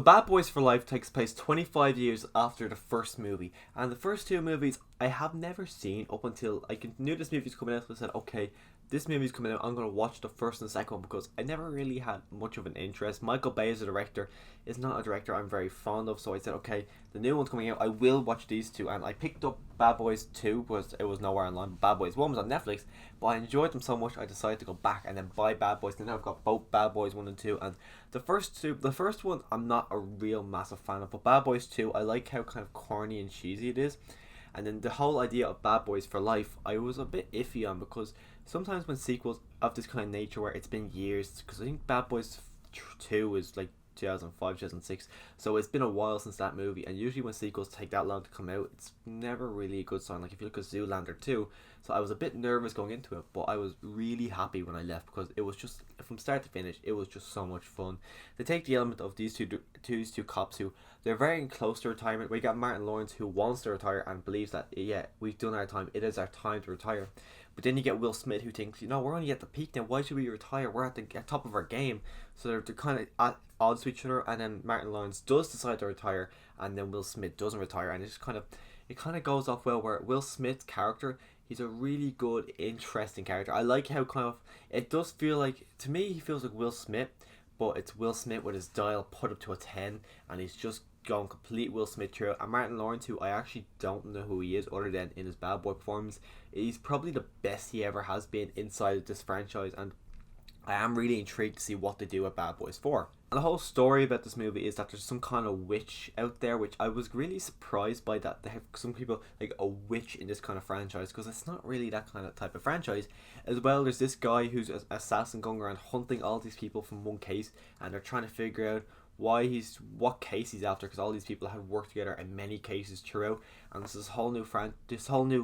So Bad Boys for Life takes place 25 years after the first movie, and the first two movies I have never seen up until I knew this movie was coming out. So I said, okay, this movie's coming out, I'm going to watch the first and second one because I never really had much of an interest. Michael Bay as a director is not a director I'm very fond of, so I said, okay, the new one's coming out, I will watch these two. And I picked up Bad Boys 2 because it was nowhere online. Bad Boys 1 was on Netflix, but I enjoyed them so much I decided to go back and then buy Bad Boys. And now I've got both Bad Boys 1 and 2, and the first one I'm not a real massive fan of, but Bad Boys 2, I like how kind of corny and cheesy it is. And then the whole idea of Bad Boys for Life, I was a bit iffy on, because sometimes when sequels of this kind of nature, where it's been years, because I think Bad Boys 2 is like 2005, 2006, so it's been a while since that movie, and usually when sequels take that long to come out, it's never really a good sign. Like if you look at Zoolander 2, so I was a bit nervous going into it, but I was really happy when I left, because it was just, from start to finish, it was just so much fun. They take the element of these two cops who, they're very close to retirement. We got Martin Lawrence, who wants to retire and believes that, yeah, we've done our time, it is our time to retire. But then you get Will Smith, who thinks, we're only at the peak now, why should we retire? We're at the top of our game. So they're kind of at odds to each other, and then Martin Lawrence does decide to retire, and then Will Smith doesn't retire, and it kind of goes off well, where Will Smith's character, he's a really good, interesting character. I like how it does feel like, to me, he feels like Will Smith, but it's Will Smith with his dial put up to a 10, and he's just going complete Will Smith through. And Martin Lawrence, who I actually don't know who he is other than in his Bad Boy performance, he's probably the best he ever has been inside this franchise, and I am really intrigued to see what they do at Bad Boys 4. And the whole story about this movie is that there's some kind of witch out there, which I was really surprised by, that they have some people like a witch in this kind of franchise, because it's not really that kind of type of franchise. As well, there's this guy who's an assassin going around hunting all these people from one case, and they're trying to figure out what case he's after, because all these people have worked together in many cases throughout. And there's this whole new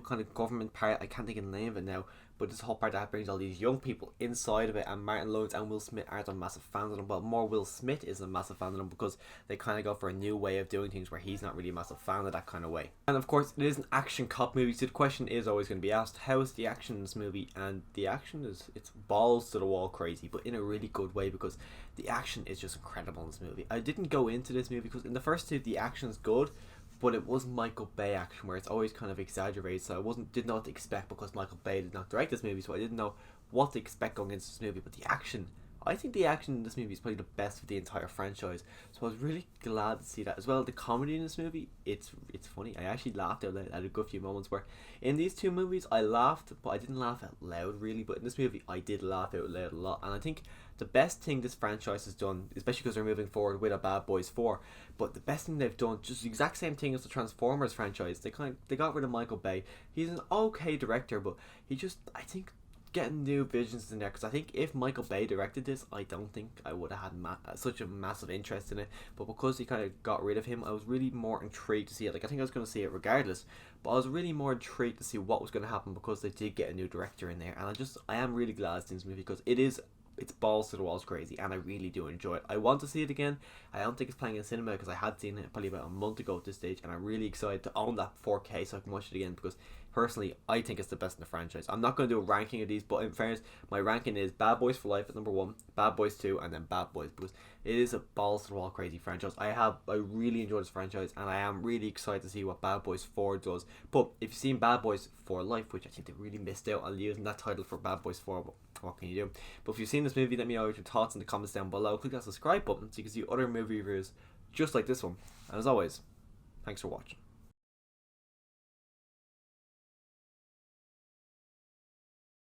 kind of government part, I can't think of the name of it now, but this whole part that brings all these young people inside of it, and Martin Lawrence and Will Smith aren't a massive fans of them. Well, more Will Smith isn't a massive fan of them, because they kind of go for a new way of doing things where he's not really a massive fan of that kind of way. And of course, it is an action cop movie, so the question is always going to be asked, how is the action in this movie? And the action it's balls to the wall crazy, but in a really good way, because the action is just incredible in this movie. I didn't go into this movie because in the first two, the action is good, but it was Michael Bay action, where it's always kind of exaggerated, so I didn't know what to expect, because Michael Bay did not direct this movie, so I didn't know what to expect going into this movie. But the action, I think the action in this movie is probably the best of the entire franchise, so I was really glad to see that. As well, the comedy in this movie, it's funny. I actually laughed out loud at a good few moments, where in these two movies I laughed, but I didn't laugh out loud really, but in this movie I did laugh out loud a lot. And I think the best thing this franchise has done, especially because they're moving forward with a Bad Boys 4, but the best thing they've done, just the exact same thing as the Transformers franchise, they got rid of Michael Bay. He's an okay director, but I think getting new visions in there, because I think if Michael Bay directed this, I don't think I would have had such a massive interest in it. But because he kind of got rid of him, I was really more intrigued to see it. Like, I think I was going to see it regardless, but I was really more intrigued to see what was going to happen, because they did get a new director in there. And I am really glad it's in this movie, because it's balls to the walls crazy, and I really do enjoy it. I want to see it again. I don't think it's playing in cinema, because I had seen it probably about a month ago at this stage, and I'm really excited to own that 4K so I can watch it again, because personally I think it's the best in the franchise. I'm not going to do a ranking of these, but in fairness, my ranking is Bad Boys for Life at number 1, Bad Boys 2, and then Bad Boys, because it is a balls to the wall crazy franchise. I really enjoy this franchise, and I am really excited to see what Bad Boys 4 does. But if you've seen Bad Boys for Life, which I think they really missed out on using that title for Bad Boys 4, but what can you do? But if you've seen this movie, let me know your thoughts in the comments down below. Click that subscribe button so you can see other movie reviews just like this one. And as always, thanks for watching.